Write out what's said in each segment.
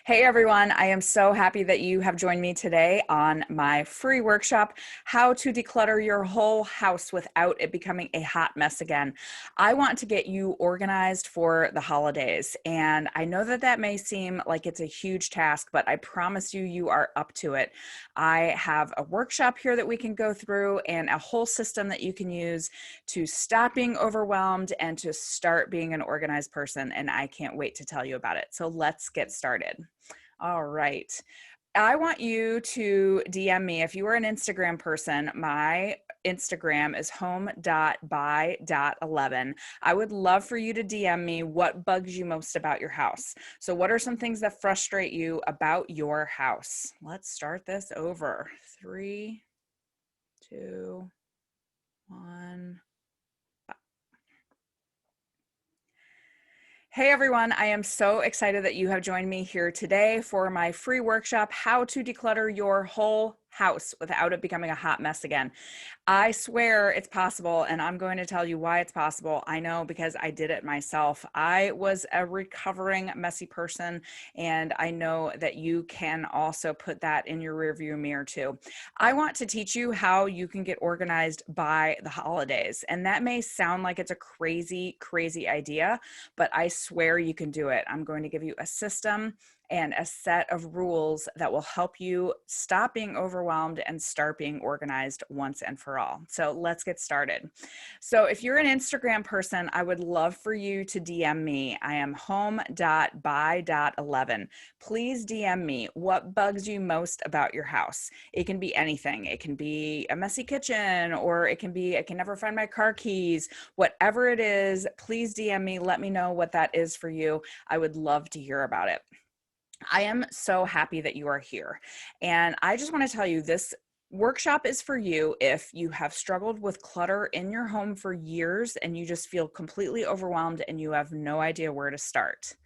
Hey everyone, I am so happy that you have joined me today on my free workshop, How to Declutter Your Whole House Without It Becoming a Hot Mess Again. I want to get you organized for the holidays, and I know that that may seem like it's a huge task, but I promise you, you are up to it. I have a workshop here that we can go through and a whole system that you can use to stop being overwhelmed and to start being an organized person, and I can't wait to tell you about it. So let's get started. All right. I want you to DM me. If you are an Instagram person, my Instagram is home.by.11. I would love for you to DM me what bugs you most about your house. So, what are some things that frustrate you about your house? Let's start this over. 3, 2, 1. Hey everyone, I am so excited that you have joined me here today for my free workshop, How to Declutter Your Whole House Without It Becoming a Hot Mess Again. I swear it's possible, and I'm going to tell you why it's possible. I know because I did it myself. I was a recovering messy person, and I know that you can also put that in your rearview mirror too. I want to teach you how you can get organized by the holidays, and that may sound like it's a crazy, crazy idea, but I swear you can do it. I'm going to give you a system and a set of rules that will help you stop being overwhelmed and start being organized once and for all. So let's get started. So if you're an Instagram person, I would love for you to DM me. I am home.by.11. Please DM me what bugs you most about your house. It can be anything. It can be a messy kitchen, or it can be I can never find my car keys. Whatever it is, please DM me. Let me know what that is for you. I would love to hear about it. I am so happy that you are here. And I just want to tell you this workshop is for you if you have struggled with clutter in your home for years and you just feel completely overwhelmed and you have no idea where to start.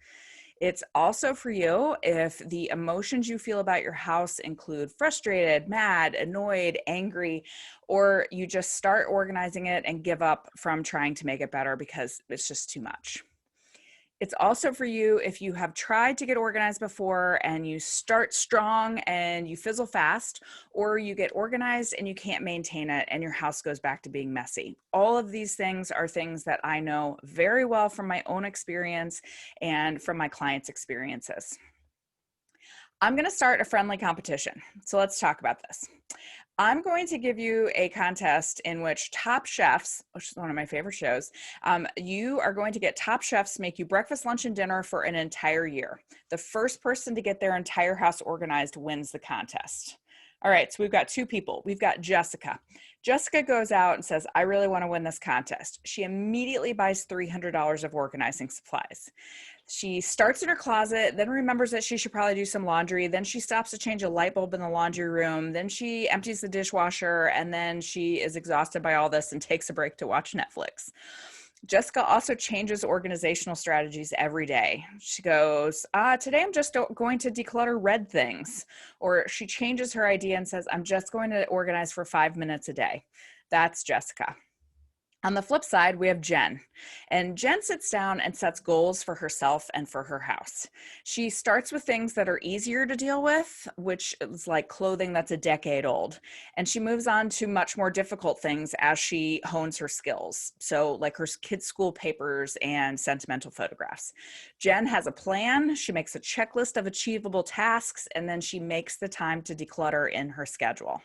It's also for you if the emotions you feel about your house include frustrated, mad, annoyed, angry, or you just start organizing it and give up from trying to make it better because it's just too much. It's also for you if you have tried to get organized before and you start strong and you fizzle fast, or you get organized and you can't maintain it and your house goes back to being messy. All of these things are things that I know very well from my own experience and from my clients' experiences. I'm going to start a friendly competition. So let's talk about this. I'm going to give you a contest in which Top Chefs, which is one of my favorite shows, you are going to get Top Chefs make you breakfast, lunch, and dinner for an entire year. The first person to get their entire house organized wins the contest. All right, so we've got two people. We've got Jessica. Jessica goes out and says, I really want to win this contest. She immediately buys $300 of organizing supplies. She starts in her closet, then remembers that she should probably do some laundry. Then she stops to change a light bulb in the laundry room. Then she empties the dishwasher, and then she is exhausted by all this and takes a break to watch Netflix. Jessica also changes organizational strategies every day. She goes, today I'm just going to declutter red things. Or she changes her idea and says, I'm just going to organize for 5 minutes a day. That's Jessica. On the flip side, we have Jen. And Jen sits down and sets goals for herself and for her house. She starts with things that are easier to deal with, which is like clothing that's a decade old. And she moves on to much more difficult things as she hones her skills. So like her kids' school papers and sentimental photographs. Jen has a plan. She makes a checklist of achievable tasks, and then she makes the time to declutter in her schedule.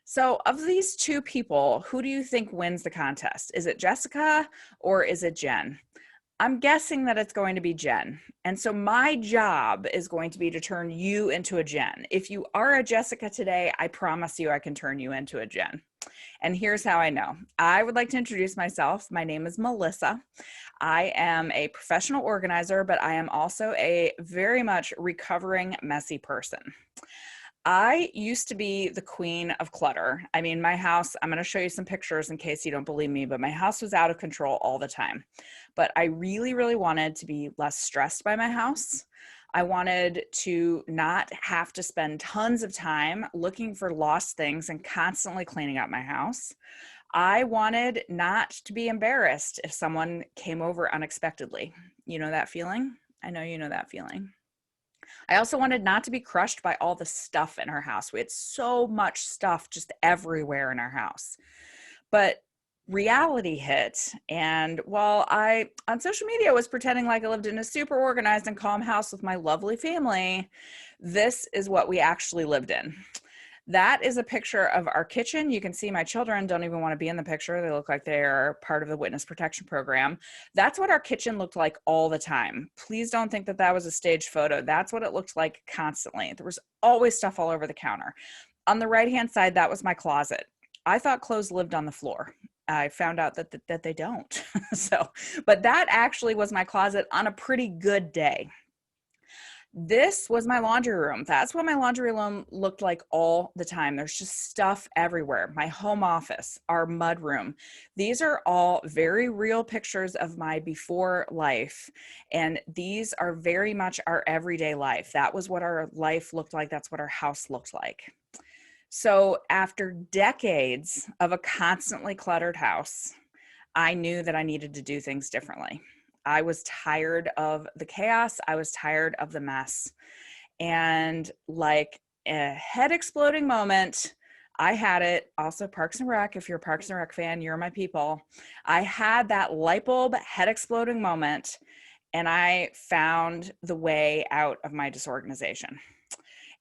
So, of these two people, who do you think wins the contest? Is it Jessica or is it Jen? I'm guessing that it's going to be Jen. And so my job is going to be to turn you into a Jen. If you are a Jessica today, I promise you I can turn you into a Jen. And here's how I know. I would like to introduce myself. My name is Melissa. I am a professional organizer, but I am also a very much recovering messy person. I used to be the queen of clutter. I mean, my house, I'm going to show you some pictures in case you don't believe me, but my house was out of control all the time. But I really, really wanted to be less stressed by my house. I wanted to not have to spend tons of time looking for lost things and constantly cleaning up my house. I wanted not to be embarrassed if someone came over unexpectedly. You know that feeling? I know you know that feeling. I also wanted not to be crushed by all the stuff in our house. We had so much stuff just everywhere in our house. But reality hit. And while I, on social media, was pretending like I lived in a super organized and calm house with my lovely family, this is what we actually lived in. That is a picture of our kitchen. You can see my children don't even want to be in the picture. They look like they are part of the witness protection program. That's what our kitchen looked like all the time. Please don't think that that was a staged photo. That's what it looked like constantly. There was always stuff all over the counter. On the right-hand side, that was my closet. I thought clothes lived on the floor. I found out that they don't. But that actually was my closet on a pretty good day. This was my laundry room. That's what my laundry room looked like all the time. There's just stuff everywhere. My home office, our mud room. These are all very real pictures of my before life. And these are very much our everyday life. That was what our life looked like. That's what our house looked like. So after decades of a constantly cluttered house, I knew that I needed to do things differently. I was tired of the chaos. I was tired of the mess. And like a head exploding moment, I had it. Also, Parks and Rec. If you're a Parks and Rec fan, you're my people. I had that light bulb head exploding moment, and I found the way out of my disorganization.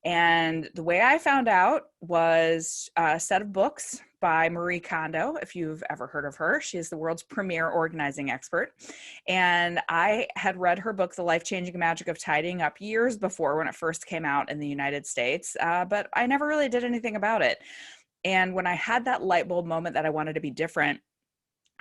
And the way I found out was a set of books by Marie Kondo, if you've ever heard of her. She is the world's premier organizing expert. And I had read her book, The Life-Changing Magic of Tidying Up, years before when it first came out in the United States, but I never really did anything about it. And when I had that light bulb moment that I wanted to be different,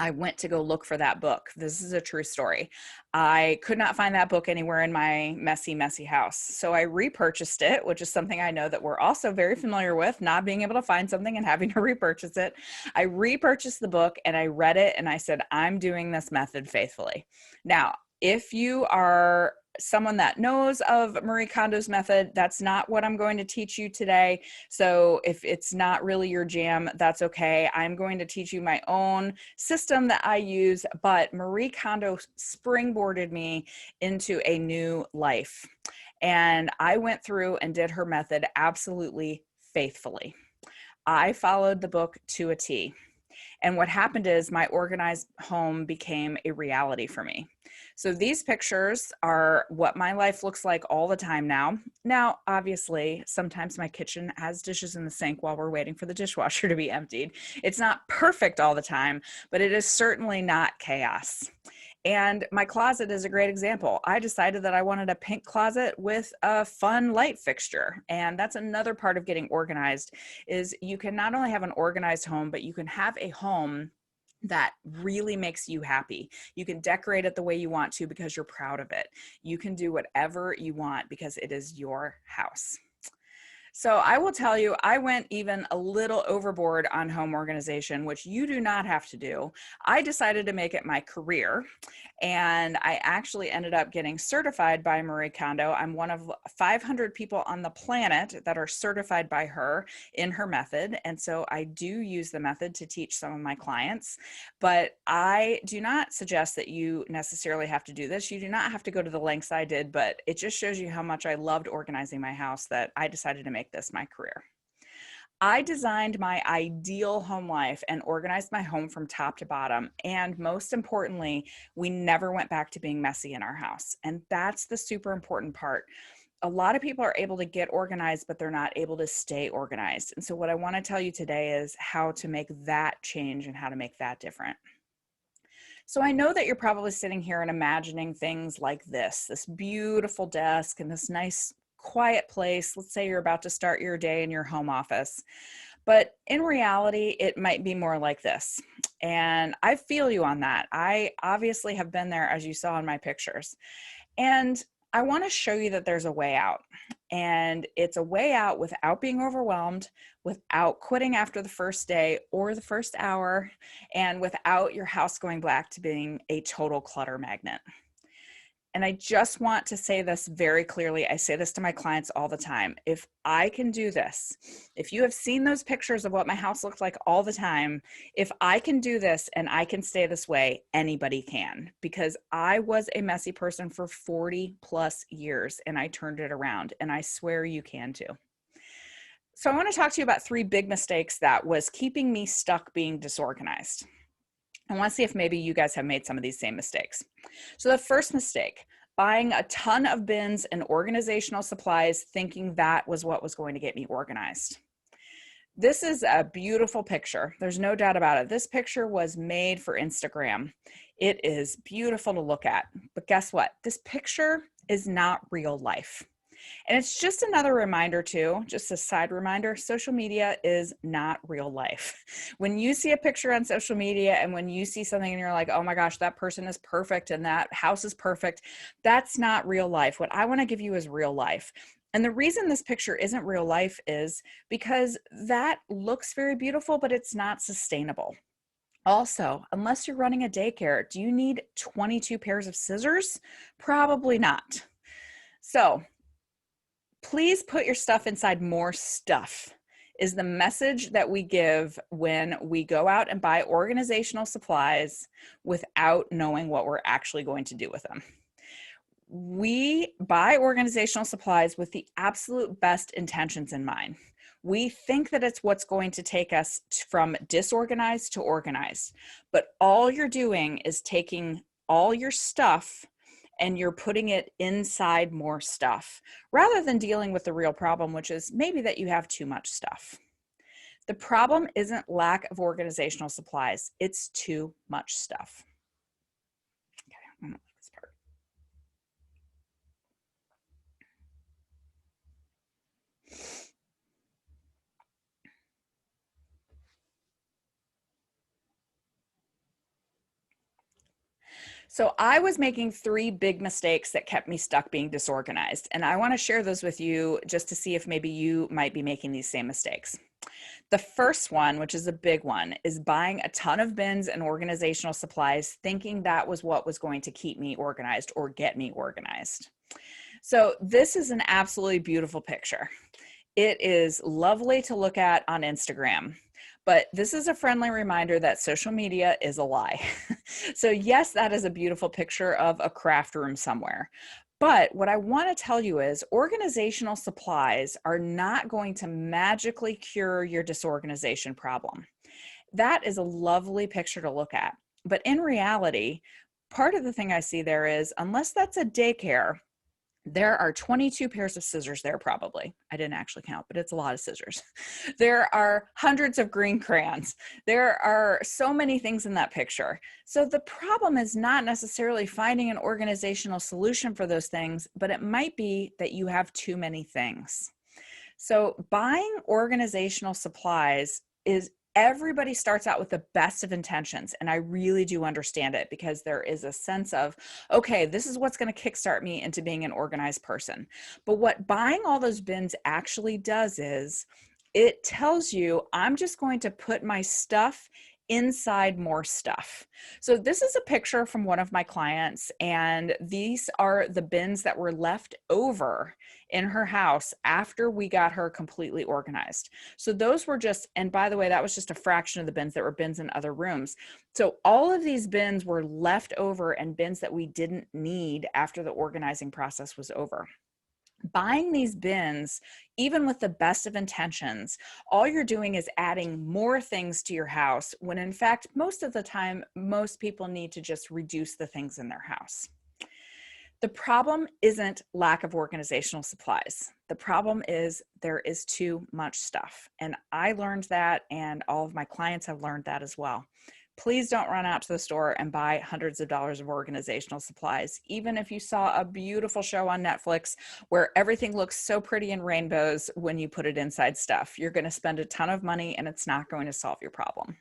I went to go look for that book. This is a true story. I could not find that book anywhere in my messy, messy house. So I repurchased it, which is something I know that we're also very familiar with, not being able to find something and having to repurchase it. I repurchased the book and I read it and I said, I'm doing this method faithfully. Now, if you are someone that knows of Marie Kondo's method, that's not what I'm going to teach you today. So if it's not really your jam, that's okay. I'm going to teach you my own system that I use, but Marie Kondo springboarded me into a new life. And I went through and did her method absolutely faithfully. I followed the book to a T. And what happened is my organized home became a reality for me. So these pictures are what my life looks like all the time now. Now, obviously, sometimes my kitchen has dishes in the sink while we're waiting for the dishwasher to be emptied. It's not perfect all the time, but it is certainly not chaos. And my closet is a great example. I decided that I wanted a pink closet with a fun light fixture. And that's another part of getting organized is you can not only have an organized home, but you can have a home that really makes you happy. You can decorate it the way you want to because you're proud of it. You can do whatever you want because it is your house. So I will tell you, I went even a little overboard on home organization, which you do not have to do. I decided to make it my career, and I actually ended up getting certified by Marie Kondo. I'm one of 500 people on the planet that are certified by her in her method, and so I do use the method to teach some of my clients, but I do not suggest that you necessarily have to do this. You do not have to go to the lengths I did, but it just shows you how much I loved organizing my house that I decided to make this my career. I designed my ideal home life and organized my home from top to bottom. And most importantly, we never went back to being messy in our house. And that's the super important part. A lot of people are able to get organized, but they're not able to stay organized. And so what I want to tell you today is how to make that change and how to make that different. So I know that you're probably sitting here and imagining things like this beautiful desk and this nice quiet place. Let's say you're about to start your day in your home office. But in reality, it might be more like this. And I feel you on that. I obviously have been there, as you saw in my pictures. And I want to show you that there's a way out. And it's a way out without being overwhelmed, without quitting after the first day or the first hour, and without your house going back to being a total clutter magnet. And I just want to say this very clearly. I say this to my clients all the time. If I can do this, if you have seen those pictures of what my house looks like all the time, if I can do this and I can stay this way, anybody can. Because I was a messy person for 40 plus years and I turned it around, and I swear you can too. So I want to talk to you about 3 big mistakes that was keeping me stuck being disorganized. I want to see if maybe you guys have made some of these same mistakes. So the first mistake, buying a ton of bins and organizational supplies, thinking that was what was going to get me organized. This is a beautiful picture. There's no doubt about it. This picture was made for Instagram. It is beautiful to look at. But guess what? This picture is not real life. And it's just another reminder too, just a side reminder, social media is not real life. When you see a picture on social media and when you see something and you're like, oh my gosh, that person is perfect and that house is perfect, that's not real life. What I want to give you is real life. And the reason this picture isn't real life is because that looks very beautiful, but it's not sustainable. Also, unless you're running a daycare, do you need 22 pairs of scissors? Probably not. So, please put your stuff inside more stuff is the message that we give when we go out and buy organizational supplies without knowing what we're actually going to do with them. We buy organizational supplies with the absolute best intentions in mind. We think that it's what's going to take us from disorganized to organized, but all you're doing is taking all your stuff and you're putting it inside more stuff rather than dealing with the real problem, which is maybe that you have too much stuff. The problem isn't lack of organizational supplies, it's too much stuff. Okay, I'm gonna leave this part. So I was making 3 big mistakes that kept me stuck being disorganized. And I want to share those with you just to see if maybe you might be making these same mistakes. The first one, which is a big one, is buying a ton of bins and organizational supplies, thinking that was what was going to keep me organized or get me organized. So this is an absolutely beautiful picture. It is lovely to look at on Instagram. But this is a friendly reminder that social media is a lie. So yes, that is a beautiful picture of a craft room somewhere. But what I want to tell you is organizational supplies are not going to magically cure your disorganization problem. That is a lovely picture to look at. But in reality, part of the thing I see there is, unless that's a daycare, there are 22 pairs of scissors there probably. I didn't actually count, but it's a lot of scissors. There are hundreds of green crayons. There are so many things in that picture. So the problem is not necessarily finding an organizational solution for those things, but it might be that you have too many things. So buying organizational supplies is everybody starts out with the best of intentions. And I really do understand it because there is a sense of, okay, this is what's going to kickstart me into being an organized person. But what buying all those bins actually does is it tells you, I'm just going to put my stuff inside more stuff. So this is a picture from one of my clients, and these are the bins that were left over in her house after we got her completely organized. So those were just, and by the way, that was just a fraction of the bins that were bins in other rooms. So all of these bins were left over and bins that we didn't need after the organizing process was over. Buying these bins, even with the best of intentions, all you're doing is adding more things to your house when in fact, most of the time, most people need to just reduce the things in their house. The problem isn't lack of organizational supplies. The problem is there is too much stuff. And I learned that, and all of my clients have learned that as well. Please don't run out to the store and buy hundreds of dollars of organizational supplies. Even if you saw a beautiful show on Netflix where everything looks so pretty in rainbows when you put it inside stuff, you're going to spend a ton of money and it's not going to solve your problem.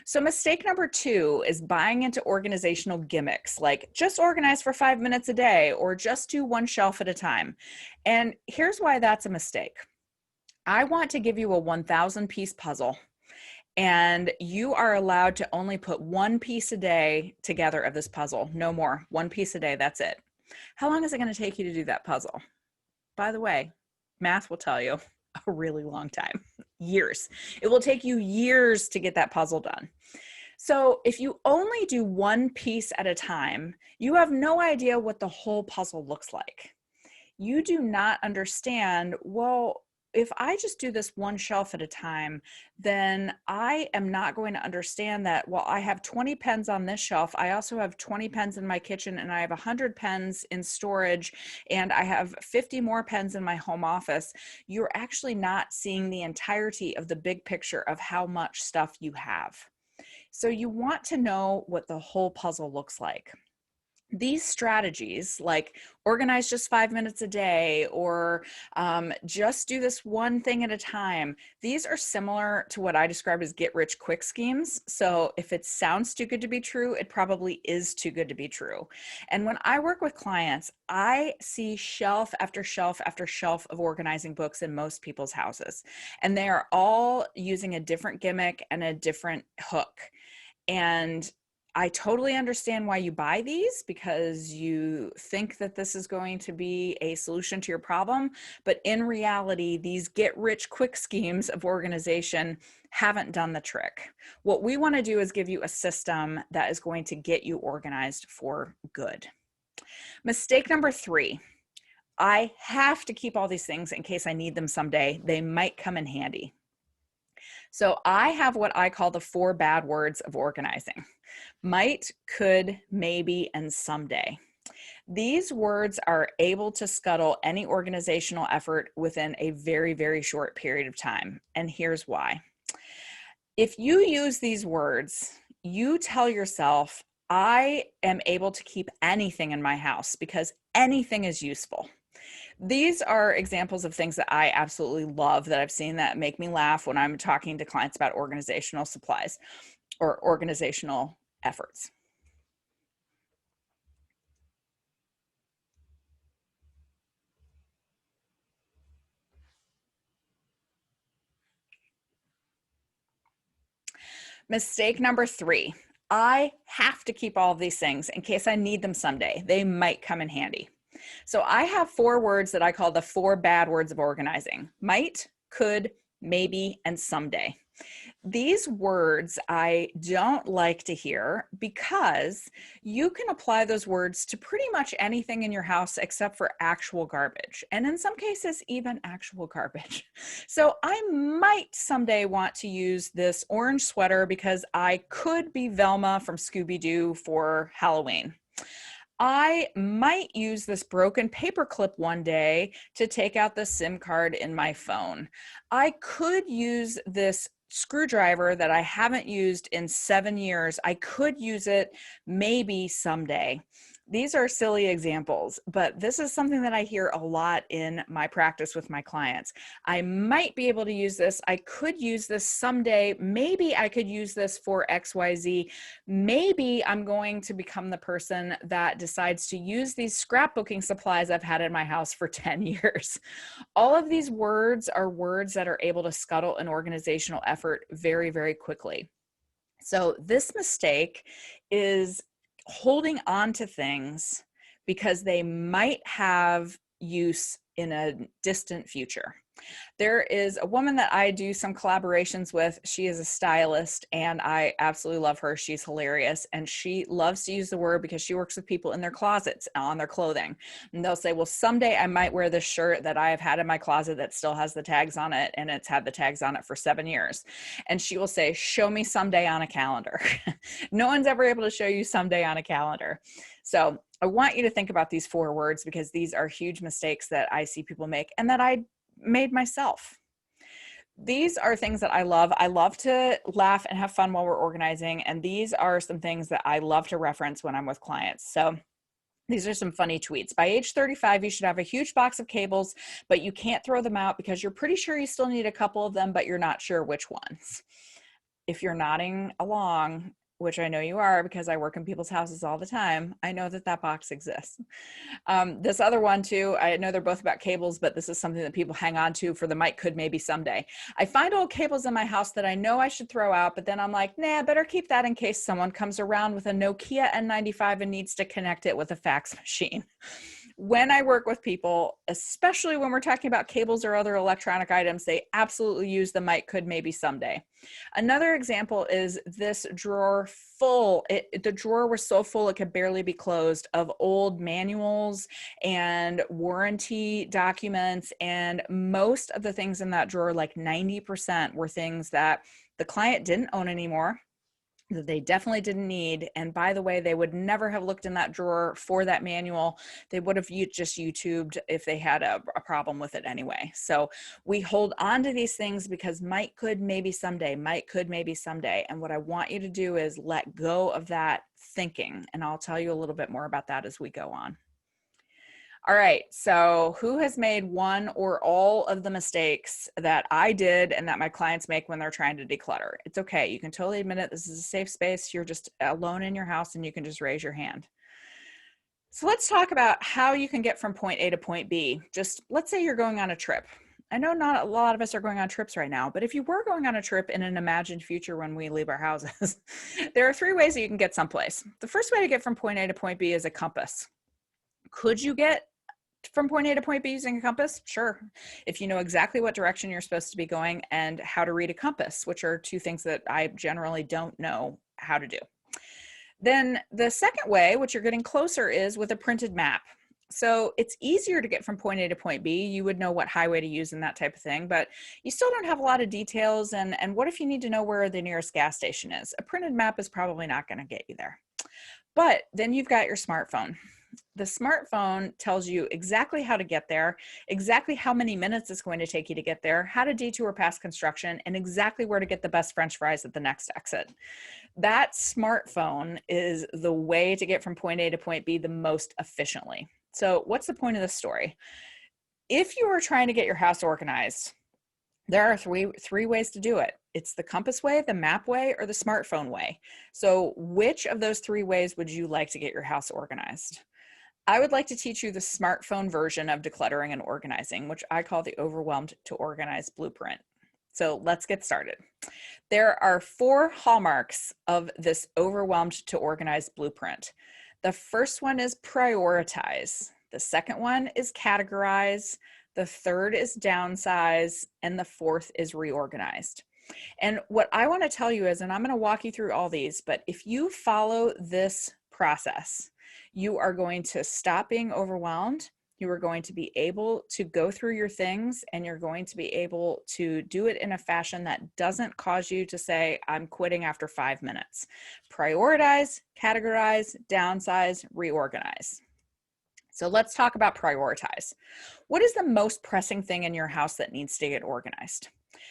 So mistake number 2 is buying into organizational gimmicks, like just organize for 5 minutes a day or just do one shelf at a time. And here's why that's a mistake. I want to give you a 1,000 piece puzzle. And you are allowed to only put one piece a day together of this puzzle. No more. One piece a day. That's it. How long is it going to take you to do that puzzle? By the way, math will tell you a really long time. Years. It will take you years to get that puzzle done. So if you only do one piece at a time, you have no idea what the whole puzzle looks like. You do not understand, well, if I just do this one shelf at a time, then I am not going to understand that, well, I have 20 pens on this shelf. I also have 20 pens in my kitchen, and I have 100 pens in storage, and I have 50 more pens in my home office. You're actually not seeing the entirety of the big picture of how much stuff you have. So you want to know what the whole puzzle looks like. These strategies, like organize just 5 minutes a day, or just do this one thing at a time, these are similar to what I described as get rich quick schemes. So if it sounds too good to be true, it probably is too good to be true. And when I work with clients, I see shelf after shelf after shelf of organizing books in most people's houses, and they are all using a different gimmick and a different hook. And I totally understand why you buy these, because you think that this is going to be a solution to your problem. But in reality, these get rich quick schemes of organization haven't done the trick. What we want to do is give you a system that is going to get you organized for good. Mistake number 3. I have to keep all these things in case I need them someday. They might come in handy. So I have what I call the 4 bad words of organizing: might, could, maybe, and someday. These words are able to scuttle any organizational effort within a very, very short period of time. And here's why. If you use these words, you tell yourself, I am able to keep anything in my house because anything is useful. These are examples of things that I absolutely love that I've seen that make me laugh when I'm talking to clients about organizational supplies or organizational efforts. Mistake number 3. I have to keep all of these things in case I need them someday. They might come in handy. So I have 4 words that I call the 4 bad words of organizing: might, could, maybe, and someday. These words I don't like to hear, because you can apply those words to pretty much anything in your house except for actual garbage, and in some cases, even actual garbage. So I might someday want to use this orange sweater because I could be Velma from Scooby-Doo for Halloween. I might use this broken paperclip one day to take out the SIM card in my phone. I could use this screwdriver that I haven't used in 7 years. I could use it maybe someday. These are silly examples, but this is something that I hear a lot in my practice with my clients. I might be able to use this. I could use this someday. Maybe I could use this for XYZ. Maybe I'm going to become the person that decides to use these scrapbooking supplies I've had in my house for 10 years. All of these words are words that are able to scuttle an organizational effort very, very quickly. So this mistake is holding on to things because they might have use in a distant future. There is a woman that I do some collaborations with. She is a stylist, and I absolutely love her. She's hilarious, and she loves to use the word because she works with people in their closets on their clothing. And they'll say, well, someday I might wear this shirt that I have had in my closet that still has the tags on it, and it's had the tags on it for 7 years. And she will say, show me someday on a calendar. No one's ever able to show you someday on a calendar. So I want you to think about these 4 words, because these are huge mistakes that I see people make and that I made myself. These are things that I love. I love to laugh and have fun while we're organizing. And these are some things that I love to reference when I'm with clients. So these are some funny tweets. By age 35, you should have a huge box of cables, but you can't throw them out because you're pretty sure you still need a couple of them, but you're not sure which ones. If you're nodding along, which I know you are because I work in people's houses all the time, I know that that box exists. This other one too, I know they're both about cables, but this is something that people hang on to for the might, could, maybe someday. I find old cables in my house that I know I should throw out, but then I'm like, nah, better keep that in case someone comes around with a Nokia N95 and needs to connect it with a fax machine. When I work with people, especially when we're talking about cables or other electronic items, they absolutely use the might, could, maybe someday. Another example is this drawer full. The drawer was so full it could barely be closed, of old manuals and warranty documents. And most of the things in that drawer, like 90%, were things that the client didn't own anymore, that they definitely didn't need. And by the way, they would never have looked in that drawer for that manual. They would have just YouTubed if they had a problem with it anyway. So we hold on to these things because might, could, maybe someday, might, could, maybe someday. And what I want you to do is let go of that thinking. And I'll tell you a little bit more about that as we go on. All right, so who has made one or all of the mistakes that I did and that my clients make when they're trying to declutter? It's okay. You can totally admit it. This is a safe space. You're just alone in your house and you can just raise your hand. So let's talk about how you can get from point A to point B. Just let's say you're going on a trip. I know not a lot of us are going on trips right now, but if you were going on a trip in an imagined future when we leave our houses, there are 3 ways that you can get someplace. The first way to get from point A to point B is a compass. Could you get from point A to point B using a compass? Sure. If you know exactly what direction you're supposed to be going and how to read a compass, which are 2 things that I generally don't know how to do. Then the second way, which you're getting closer, is with a printed map. So it's easier to get from point A to point B. You would know what highway to use and that type of thing, but you still don't have a lot of details. And what if you need to know where the nearest gas station is? A printed map is probably not going to get you there. But then you've got your smartphone. The smartphone tells you exactly how to get there, exactly how many minutes it's going to take you to get there, how to detour past construction, and exactly where to get the best French fries at the next exit. That smartphone is the way to get from point A to point B the most efficiently. So what's the point of this story? If you are trying to get your house organized, there are three ways to do it. It's the compass way, the map way, or the smartphone way. So which of those 3 ways would you like to get your house organized? I would like to teach you the smartphone version of decluttering and organizing, which I call the Overwhelmed to Organize Blueprint. So let's get started. There are 4 hallmarks of this Overwhelmed to Organize Blueprint. The first one is prioritize. The second one is categorize. The third is downsize. And the fourth is reorganized. And what I want to tell you is, and I'm going to walk you through all these, but if you follow this process, you are going to stop being overwhelmed. You are going to be able to go through your things, and you're going to be able to do it in a fashion that doesn't cause you to say, I'm quitting after 5 minutes. Prioritize, categorize, downsize, reorganize. So let's talk about prioritize. What is the most pressing thing in your house that needs to get organized?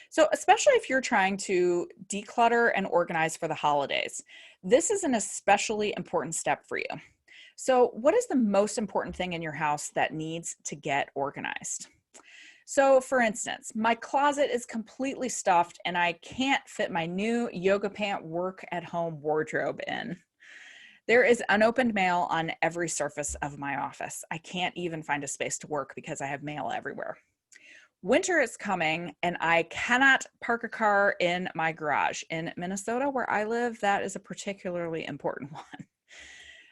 So especially if you're trying to declutter and organize for the holidays, this is an especially important step for you. So what is the most important thing in your house that needs to get organized? So for instance, my closet is completely stuffed and I can't fit my new yoga pant work at home wardrobe in. There is unopened mail on every surface of my office. I can't even find a space to work because I have mail everywhere. Winter is coming and I cannot park a car in my garage. In Minnesota, where I live, that is a particularly important one.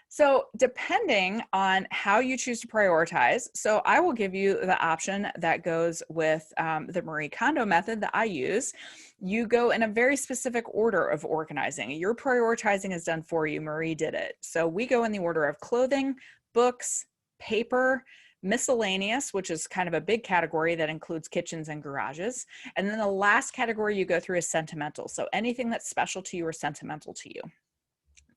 So depending on how you choose to prioritize, so I will give you the option that goes with the Marie Kondo method that I use. You go in a very specific order of organizing. Your prioritizing is done for you. Marie did it. So we go in the order of clothing, books, paper, miscellaneous, which is kind of a big category that includes kitchens and garages. And then the last category you go through is sentimental. So anything that's special to you or sentimental to you.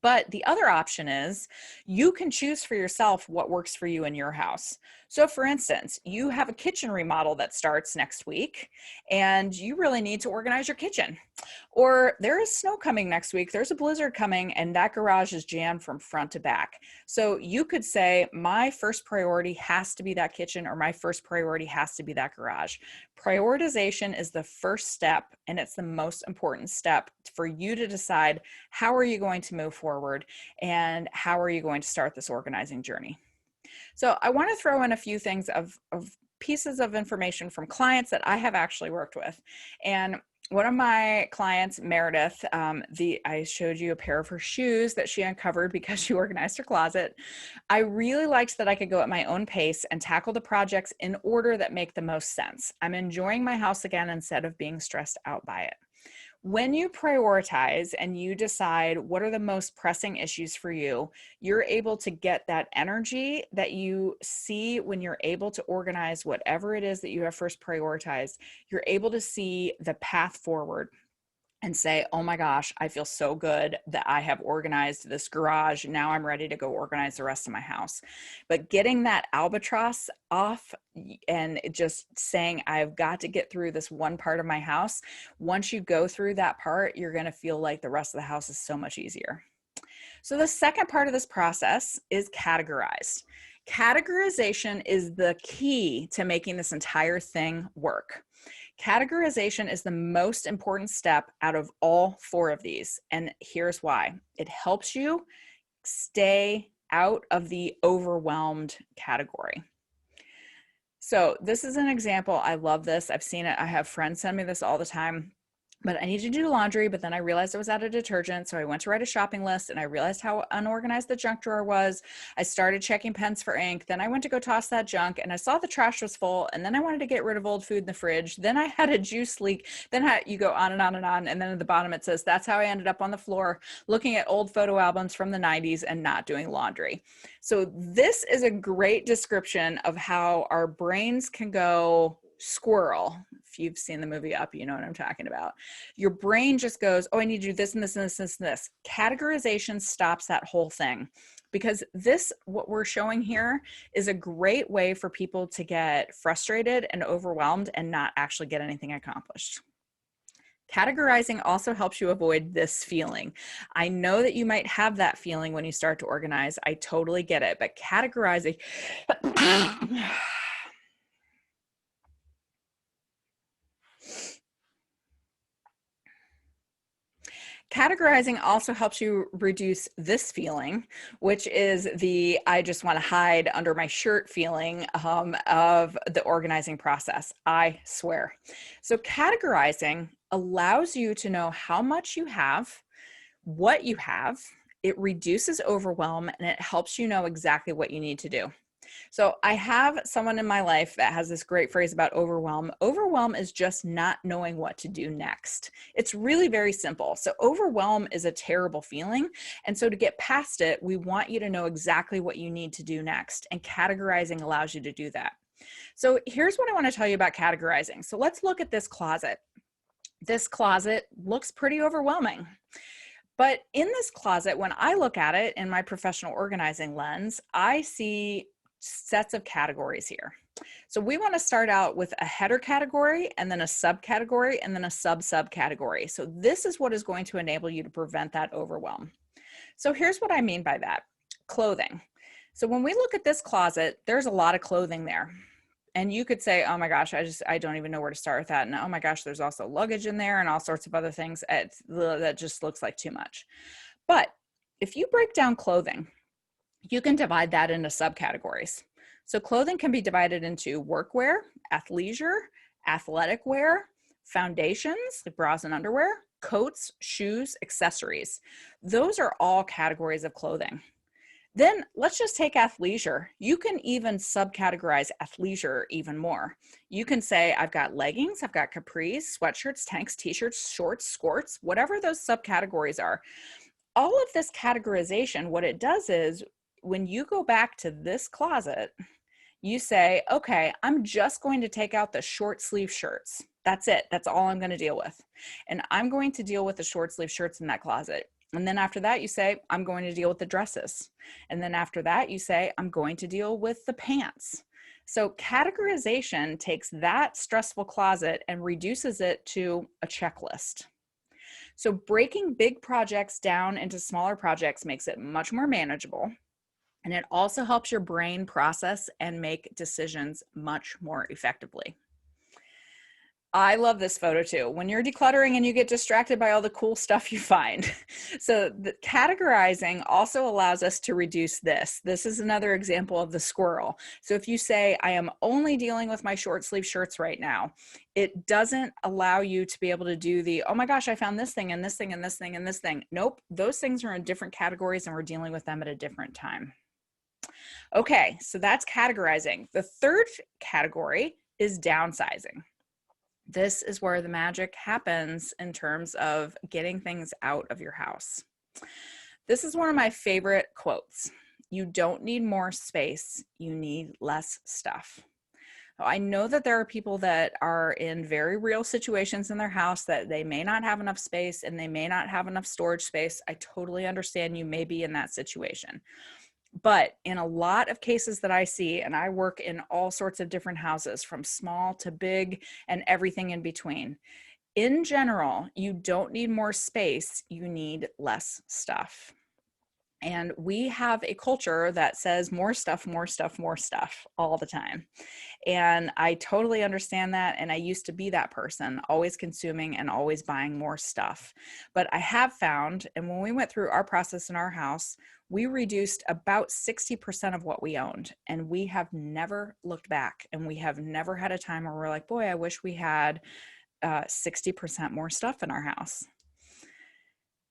But the other option is you can choose for yourself what works for you in your house. So, for instance, you have a kitchen remodel that starts next week and you really need to organize your kitchen. Or there is snow coming next week, there's a blizzard coming, and that garage is jammed from front to back. So, you could say, my first priority has to be that kitchen, or my first priority has to be that garage. Prioritization is the first step, and it's the most important step for you to decide how are you going to move forward and how are you going to start this organizing journey. So I want to throw in a few things of pieces of information from clients that I have actually worked with. And one of my clients, Meredith, I showed you a pair of her shoes that she uncovered because she organized her closet. I really liked that I could go at my own pace and tackle the projects in order that make the most sense. I'm enjoying my house again instead of being stressed out by it. When you prioritize and you decide what are the most pressing issues for you, you're able to get that energy that you see when you're able to organize whatever it is that you have first prioritized. You're able to see the path forward and say, oh my gosh, I feel so good that I have organized this garage. Now I'm ready to go organize the rest of my house. But getting that albatross off and just saying, I've got to get through this one part of my house. Once you go through that part, you're going to feel like the rest of the house is so much easier. So the second part of this process is categorized. Categorization is the key to making this entire thing work. Categorization is the most important step out of all four of these, and here's why. It helps you stay out of the overwhelmed category. So this is an example. I love this. I've seen it. I have friends send me this all the time. But I need to do laundry, but then I realized I was out of detergent. So I went to write a shopping list and I realized how unorganized the junk drawer was. I started checking pens for ink. Then I went to go toss that junk and I saw the trash was full. And then I wanted to get rid of old food in the fridge. Then I had a juice leak. Then you go on and on and on. And then at the bottom it says, that's how I ended up on the floor looking at old photo albums from the 90s and not doing laundry. So this is a great description of how our brains can go squirrel. If you've seen the movie Up, you know what I'm talking about. Your brain just goes, oh, I need to do this and this and this and this. Categorization stops that whole thing, because this, what we're showing here, is a great way for people to get frustrated and overwhelmed and not actually get anything accomplished. Categorizing also helps you avoid this feeling. I know that you might have that feeling when you start to organize. I totally get it, but categorizing Categorizing also helps you reduce this feeling, which is the I just want to hide under my shirt feeling of the organizing process. I swear. So categorizing allows you to know how much you have, what you have. It reduces overwhelm and it helps you know exactly what you need to do. So I have someone in my life that has this great phrase about overwhelm. Overwhelm is just not knowing what to do next. It's really very simple. So overwhelm is a terrible feeling. And so to get past it, we want you to know exactly what you need to do next. And categorizing allows you to do that. So here's what I want to tell you about categorizing. So let's look at this closet. This closet looks pretty overwhelming. But in this closet, when I look at it in my professional organizing lens, I see sets of categories here. So we want to start out with a header category and then a subcategory and then a subcategory. So this is what is going to enable you to prevent that overwhelm. So here's what I mean by that. Clothing. So when we look at this closet, there's a lot of clothing there. And you could say, oh my gosh, I don't even know where to start with that. And oh my gosh, there's also luggage in there and all sorts of other things. That just looks like too much. But if you break down clothing, you can divide that into subcategories. So clothing can be divided into workwear, athleisure, athletic wear, foundations, like bras and underwear, coats, shoes, accessories. Those are all categories of clothing. Then let's just take athleisure. You can even subcategorize athleisure even more. You can say, I've got leggings, I've got capris, sweatshirts, tanks, t-shirts, shorts, skirts, whatever those subcategories are. All of this categorization, what it does is when you go back to this closet, you say, okay, I'm just going to take out the short sleeve shirts. That's it. That's all I'm going to deal with. And I'm going to deal with the short sleeve shirts in that closet. And then after that, you say, I'm going to deal with the dresses. And then after that, you say, I'm going to deal with the pants. So categorization takes that stressful closet and reduces it to a checklist. So breaking big projects down into smaller projects makes it much more manageable. And it also helps your brain process and make decisions much more effectively. I love this photo too. When you're decluttering and you get distracted by all the cool stuff you find. So the categorizing also allows us to reduce this. This is another example of the squirrel. So if you say, I am only dealing with my short sleeve shirts right now, it doesn't allow you to be able to do the, oh my gosh, I found this thing and this thing and this thing and this thing. Nope, those things are in different categories and we're dealing with them at a different time. Okay, so that's categorizing. The third category is downsizing. This is where the magic happens in terms of getting things out of your house. This is one of my favorite quotes. You don't need more space, you need less stuff. I know that there are people that are in very real situations in their house that they may not have enough space and they may not have enough storage space. I totally understand you may be in that situation. But in a lot of cases that I see, and I work in all sorts of different houses from small to big and everything in between. In general, you don't need more space, you need less stuff. And we have a culture that says more stuff, more stuff, more stuff all the time. And I totally understand that. And I used to be that person, always consuming and always buying more stuff. But I have found, and when we went through our process in our house, we reduced about 60% of what we owned. And we have never looked back. And we have never had a time where we're like, boy, I wish we had 60% more stuff in our house.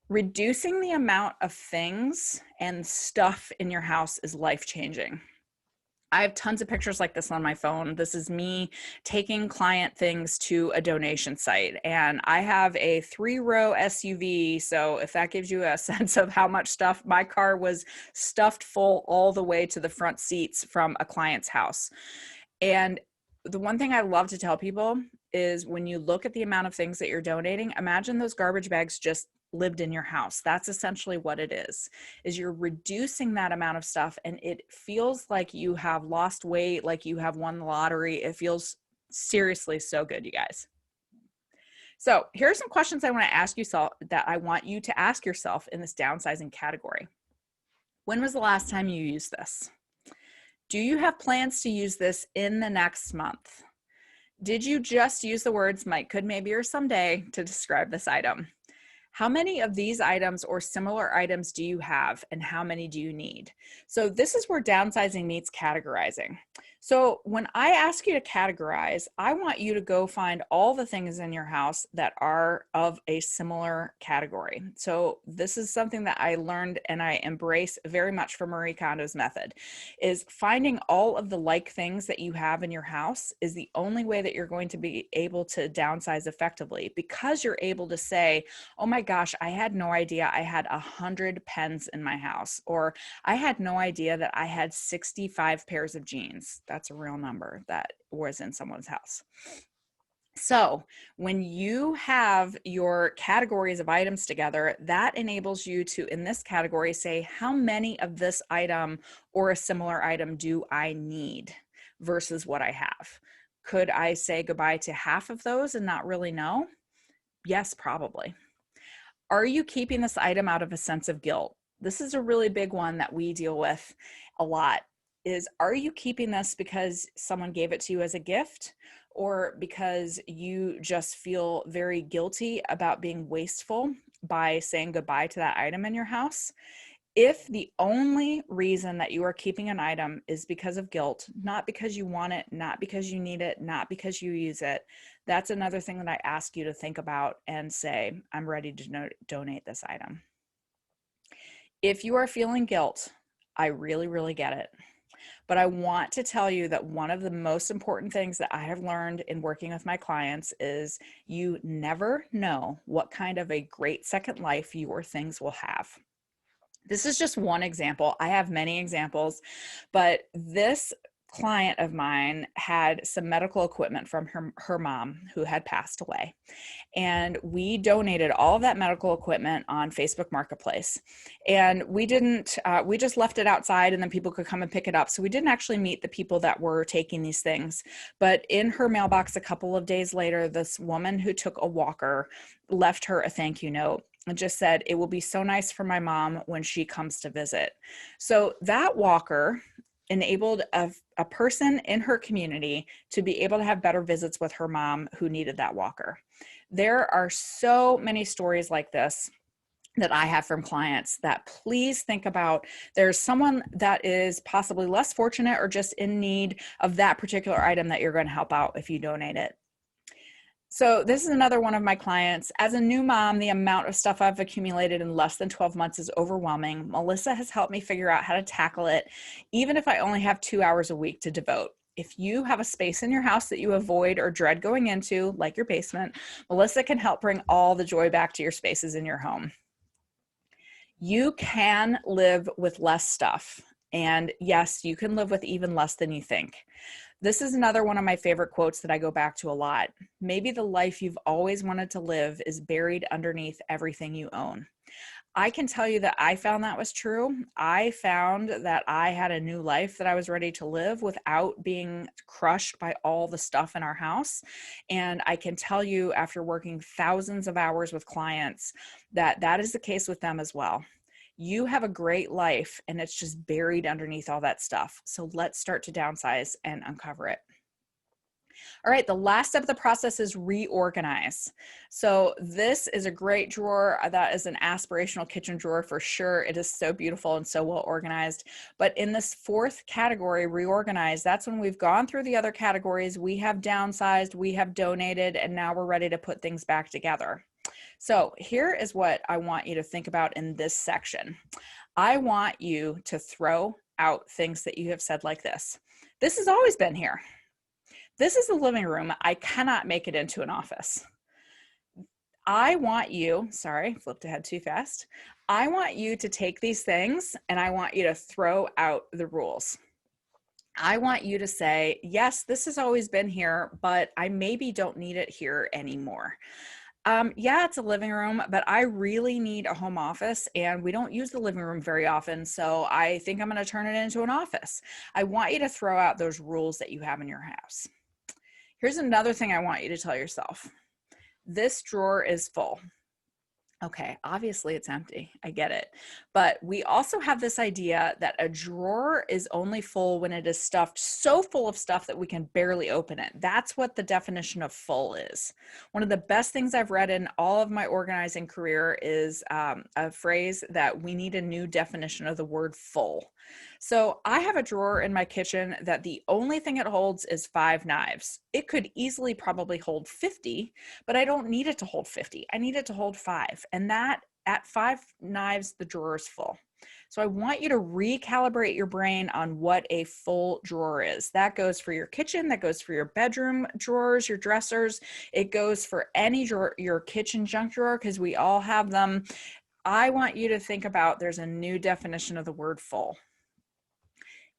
Reducing the amount of things and stuff in your house is life-changing. I have tons of pictures like this on my phone. This is me taking client things to a donation site. And I have a 3-row SUV. So if that gives you a sense of how much stuff, my car was stuffed full all the way to the front seats from a client's house. And the one thing I love to tell people is when you look at the amount of things that you're donating, imagine those garbage bags just lived in your house. That's essentially what it is you're reducing that amount of stuff and it feels like you have lost weight, like you have won the lottery. It feels seriously so good, you guys. So here's some questions I want to ask you that I want you to ask yourself in this downsizing category. When was the last time you used this? Do you have plans to use this in the next month? Did you just use the words might, could, maybe, or someday to describe this item? How many of these items or similar items do you have and how many do you need? So this is where downsizing meets categorizing. So when I ask you to categorize, I want you to go find all the things in your house that are of a similar category. So this is something that I learned and I embrace very much from Marie Kondo's method, is finding all of the like things that you have in your house is the only way that you're going to be able to downsize effectively, because you're able to say, oh my gosh, I had no idea I had 100 pens in my house, or I had no idea that I had 65 pairs of jeans. That's a real number that was in someone's house. So when you have your categories of items together, that enables you to, in this category, say how many of this item or a similar item do I need versus what I have. Could I say goodbye to half of those and not really know? Yes, probably. Are you keeping this item out of a sense of guilt? This is a really big one that we deal with a lot. Is, are you keeping this because someone gave it to you as a gift, or because you just feel very guilty about being wasteful by saying goodbye to that item in your house? If the only reason that you are keeping an item is because of guilt, not because you want it, not because you need it, not because you use it, that's another thing that I ask you to think about and say, I'm ready to donate this item. If you are feeling guilt, I really, really get it. But I want to tell you that one of the most important things that I have learned in working with my clients is you never know what kind of a great second life your things will have. This is just one example. I have many examples, but this client of mine had some medical equipment from her mom who had passed away. And we donated all of that medical equipment on Facebook Marketplace. And we just left it outside and then people could come and pick it up. So we didn't actually meet the people that were taking these things. But in her mailbox a couple of days later, this woman who took a walker left her a thank you note and just said, "It will be so nice for my mom when she comes to visit." So that walker enabled a person in her community to be able to have better visits with her mom who needed that walker. There are so many stories like this that I have from clients that please think about. There's someone that is possibly less fortunate or just in need of that particular item that you're going to help out if you donate it. So this is another one of my clients. As a new mom, the amount of stuff I've accumulated in less than 12 months is overwhelming. Melissa has helped me figure out how to tackle it, even if I only have 2 hours a week to devote. If you have a space in your house that you avoid or dread going into, like your basement, Melissa can help bring all the joy back to your spaces in your home. You can live with less stuff. And yes, you can live with even less than you think. This is another one of my favorite quotes that I go back to a lot. Maybe the life you've always wanted to live is buried underneath everything you own. I can tell you that I found that was true. I found that I had a new life that I was ready to live without being crushed by all the stuff in our house. And I can tell you after working thousands of hours with clients that that is the case with them as well. You have a great life and it's just buried underneath all that stuff. So let's start to downsize and uncover it. All right, the last step of the process is reorganize. So this is a great drawer. That is an aspirational kitchen drawer for sure. It is so beautiful and so well organized. But in this fourth category, reorganize, that's when we've gone through the other categories, we have downsized, we have donated, and now we're ready to put things back together. So here is what I want you to think about in this section. I want you to throw out things that you have said like this. This has always been here. This is the living room. I cannot make it into an office. I want you, sorry, flipped ahead too fast. I want you to take these things and I want you to throw out the rules. I want you to say, yes, this has always been here, but I maybe don't need it here anymore. Yeah, it's a living room, but I really need a home office and we don't use the living room very often. So I think I'm going to turn it into an office. I want you to throw out those rules that you have in your house. Here's another thing I want you to tell yourself. This drawer is full. Okay, obviously it's empty. I get it. But we also have this idea that a drawer is only full when it is stuffed so full of stuff that we can barely open it. That's what the definition of full is. One of the best things I've read in all of my organizing career is a phrase that we need a new definition of the word full. So I have a drawer in my kitchen that the only thing it holds is 5 knives. It could easily probably hold 50, but I don't need it to hold 50. I need it to hold 5. And that at 5 knives, the drawer is full. So I want you to recalibrate your brain on what a full drawer is. That goes for your kitchen, that goes for your bedroom drawers, your dressers. It goes for any drawer, your kitchen junk drawer, because we all have them. I want you to think about there's a new definition of the word full.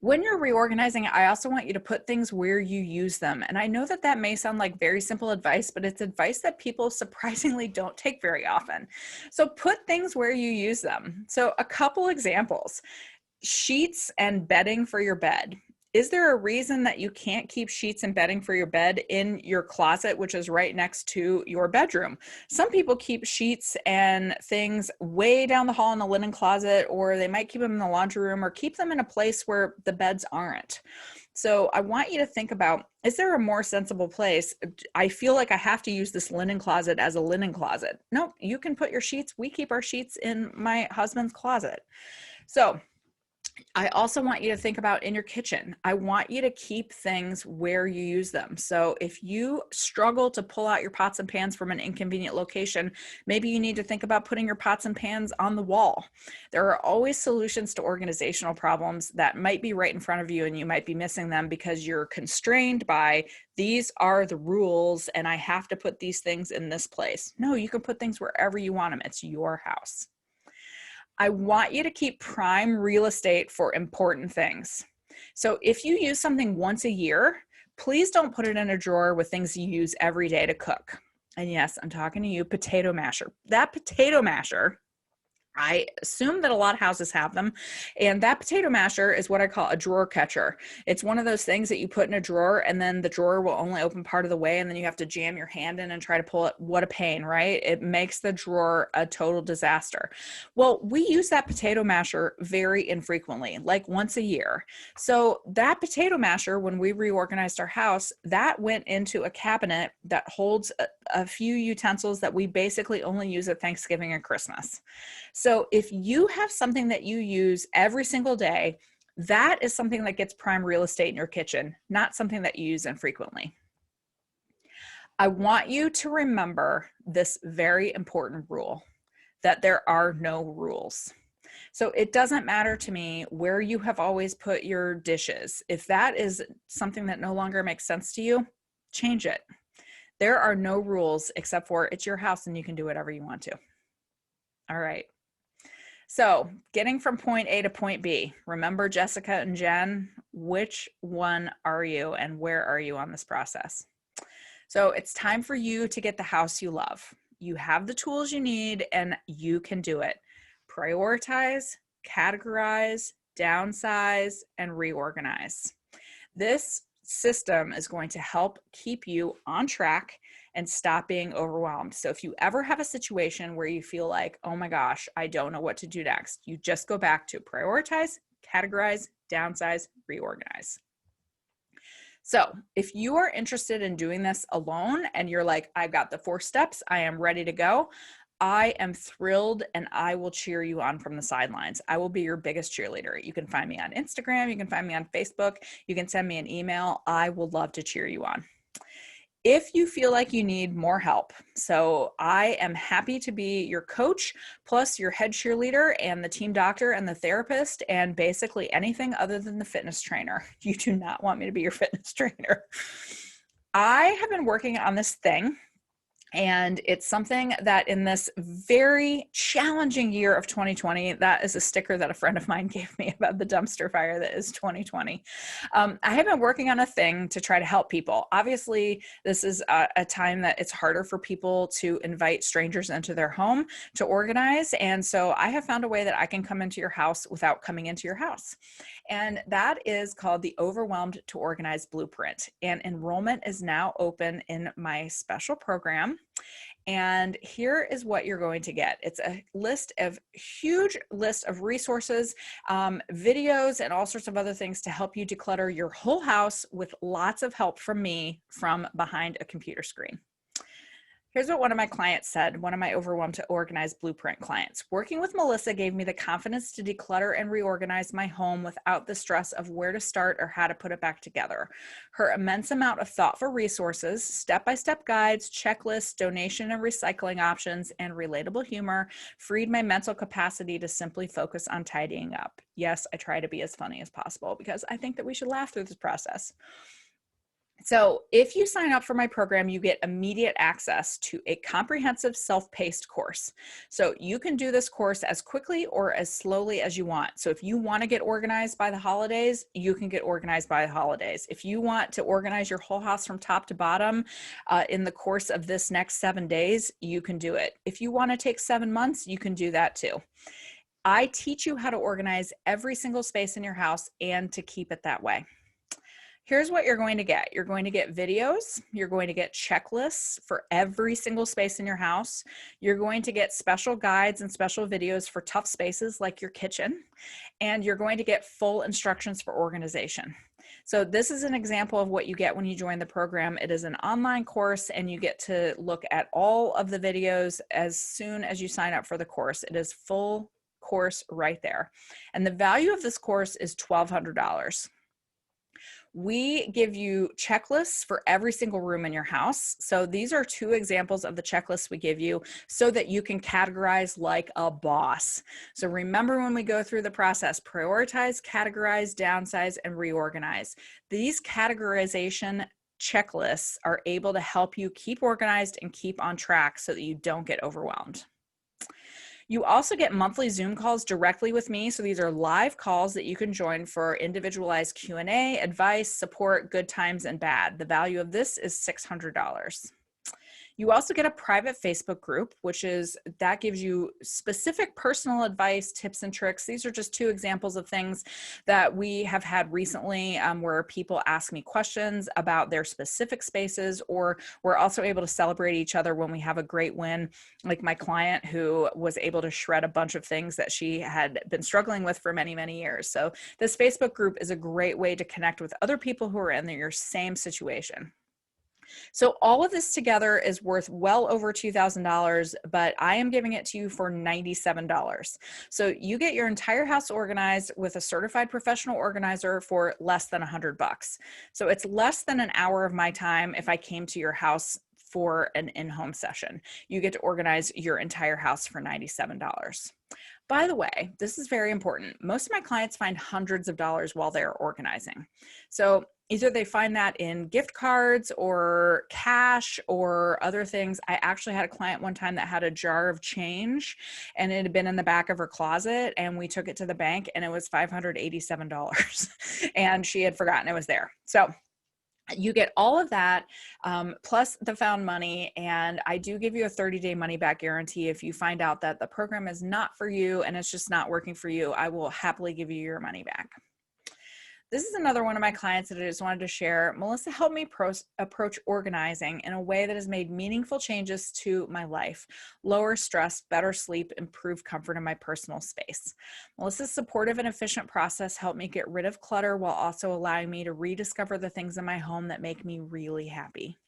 When you're reorganizing, I also want you to put things where you use them. And I know that that may sound like very simple advice, but it's advice that people surprisingly don't take very often. So put things where you use them. So a couple examples: sheets and bedding for your bed. Is there a reason that you can't keep sheets and bedding for your bed in your closet, which is right next to your bedroom? Some people keep sheets and things way down the hall in the linen closet, or they might keep them in the laundry room or keep them in a place where the beds aren't. So I want you to think about, is there a more sensible place? I feel like I have to use this linen closet as a linen closet. No, you can put your sheets. We keep our sheets in my husband's closet. So I also want you to think about in your kitchen. I want you to keep things where you use them. So if you struggle to pull out your pots and pans from an inconvenient location, maybe you need to think about putting your pots and pans on the wall. There are always solutions to organizational problems that might be right in front of you and you might be missing them because you're constrained by these are the rules and I have to put these things in this place. No, you can put things wherever you want them. It's your house. I want you to keep prime real estate for important things. So if you use something once a year, please don't put it in a drawer with things you use every day to cook. And yes, I'm talking to you, potato masher. That potato masher, I assume that a lot of houses have them. And that potato masher is what I call a drawer catcher. It's one of those things that you put in a drawer and then the drawer will only open part of the way and then you have to jam your hand in and try to pull it. What a pain, right? It makes the drawer a total disaster. Well, we use that potato masher very infrequently, like once a year. So that potato masher, when we reorganized our house, that went into a cabinet that holds a few utensils that we basically only use at Thanksgiving and Christmas. So if you have something that you use every single day, that is something that gets prime real estate in your kitchen, not something that you use infrequently. I want you to remember this very important rule, that there are no rules. So it doesn't matter to me where you have always put your dishes. If that is something that no longer makes sense to you, change it. There are no rules except for it's your house and you can do whatever you want to. All right. So getting from point A to point B, remember Jessica and Jen, which one are you and where are you on this process? So it's time for you to get the house you love. You have the tools you need and you can do it. Prioritize, categorize, downsize, and reorganize. This system is going to help keep you on track and stop being overwhelmed. So if you ever have a situation where you feel like, oh my gosh, I don't know what to do next, you just go back to prioritize, categorize, downsize, reorganize. So if you are interested in doing this alone and you're like, I've got the 4 steps, I am ready to go, I am thrilled and I will cheer you on from the sidelines. I will be your biggest cheerleader. You can find me on Instagram. You can find me on Facebook. You can send me an email. I will love to cheer you on. If you feel like you need more help, so I am happy to be your coach, plus your head cheerleader and the team doctor and the therapist, and basically anything other than the fitness trainer. You do not want me to be your fitness trainer. I have been working on this thing. And it's something that in this very challenging year of 2020, that is a sticker that a friend of mine gave me about the dumpster fire that is 2020. I have been working on a thing to try to help people. Obviously, this is a time that it's harder for people to invite strangers into their home to organize. And so I have found a way that I can come into your house without coming into your house. And that is called the Overwhelmed to Organize Blueprint. And enrollment is now open in my special program. And here is what you're going to get. It's a huge list of resources, videos, and all sorts of other things to help you declutter your whole house with lots of help from me from behind a computer screen. Here's what one of my clients said, one of my Overwhelmed to Organize Blueprint clients. Working with Melissa gave me the confidence to declutter and reorganize my home without the stress of where to start or how to put it back together. Her immense amount of thoughtful resources, step-by-step guides, checklists, donation and recycling options, and relatable humor freed my mental capacity to simply focus on tidying up. Yes, I try to be as funny as possible because I think that we should laugh through this process. So if you sign up for my program, you get immediate access to a comprehensive self-paced course. So you can do this course as quickly or as slowly as you want. So if you want to get organized by the holidays, you can get organized by the holidays. If you want to organize your whole house from top to bottom in the course of this next 7 days, you can do it. If you want to take 7 months, you can do that too. I teach you how to organize every single space in your house and to keep it that way. Here's what you're going to get. You're going to get videos. You're going to get checklists for every single space in your house. You're going to get special guides and special videos for tough spaces like your kitchen. And you're going to get full instructions for organization. So this is an example of what you get when you join the program. It is an online course and you get to look at all of the videos as soon as you sign up for the course. It is full course right there. And the value of this course is $1,200. We give you checklists for every single room in your house. So these are 2 examples of the checklists we give you so that you can categorize like a boss. So remember when we go through the process, prioritize, categorize, downsize, and reorganize. These categorization checklists are able to help you keep organized and keep on track so that you don't get overwhelmed. You also get monthly Zoom calls directly with me. So these are live calls that you can join for individualized Q&A, advice, support, good times and bad. The value of this is $600. You also get a private Facebook group, that gives you specific personal advice, tips and tricks. These are just two examples of things that we have had recently where people ask me questions about their specific spaces, or we're also able to celebrate each other when we have a great win, like my client who was able to shred a bunch of things that she had been struggling with for many, many years. So this Facebook group is a great way to connect with other people who are in your same situation. So all of this together is worth well over $2,000, but I am giving it to you for $97. So you get your entire house organized with a certified professional organizer for less than $100. So it's less than an hour of my time if I came to your house for an in-home session. You get to organize your entire house for $97. By the way, this is very important. Most of my clients find hundreds of dollars while they're organizing. So either they find that in gift cards or cash or other things. I actually had a client one time that had a jar of change and it had been in the back of her closet, and we took it to the bank and it was $587 and she had forgotten it was there. So you get all of that, plus the found money, and I do give you a 30-day money-back guarantee. If you find out that the program is not for you and it's just not working for you, I will happily give you your money back. This is another one of my clients that I just wanted to share. Melissa helped me approach organizing in a way that has made meaningful changes to my life: lower stress, better sleep, improved comfort in my personal space. Melissa's supportive and efficient process helped me get rid of clutter while also allowing me to rediscover the things in my home that make me really happy.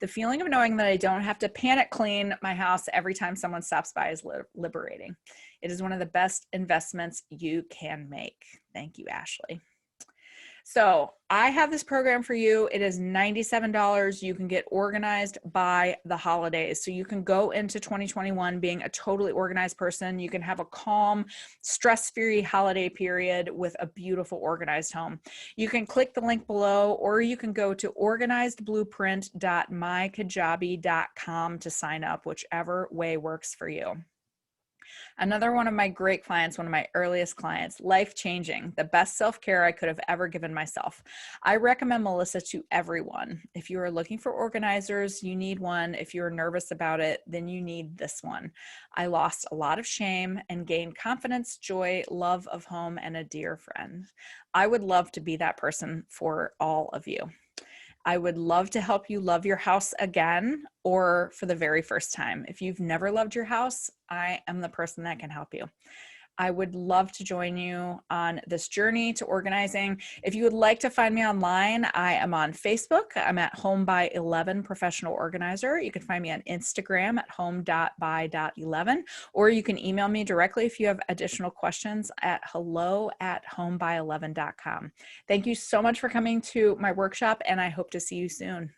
The feeling of knowing that I don't have to panic clean my house every time someone stops by is liberating. It is one of the best investments you can make. Thank you, Ashley. So I have this program for you. It is $97. You can get organized by the holidays. So you can go into 2021 being a totally organized person. You can have a calm, stress-free holiday period with a beautiful organized home. You can click the link below, or you can go to organizedblueprint.mykajabi.com to sign up, whichever way works for you. Another one of my great clients, one of my earliest clients, life-changing, the best self-care I could have ever given myself. I recommend Melissa to everyone. If you are looking for organizers, you need one. If you're nervous about it, then you need this one. I lost a lot of shame and gained confidence, joy, love of home, and a dear friend. I would love to be that person for all of you. I would love to help you love your house again, or for the very first time. If you've never loved your house, I am the person that can help you. I would love to join you on this journey to organizing. If you would like to find me online, I am on Facebook. I'm at Home by 11 Professional Organizer. You can find me on Instagram at home.by.11, or you can email me directly if you have additional questions at hello@homeby11.com. Thank you so much for coming to my workshop, and I hope to see you soon.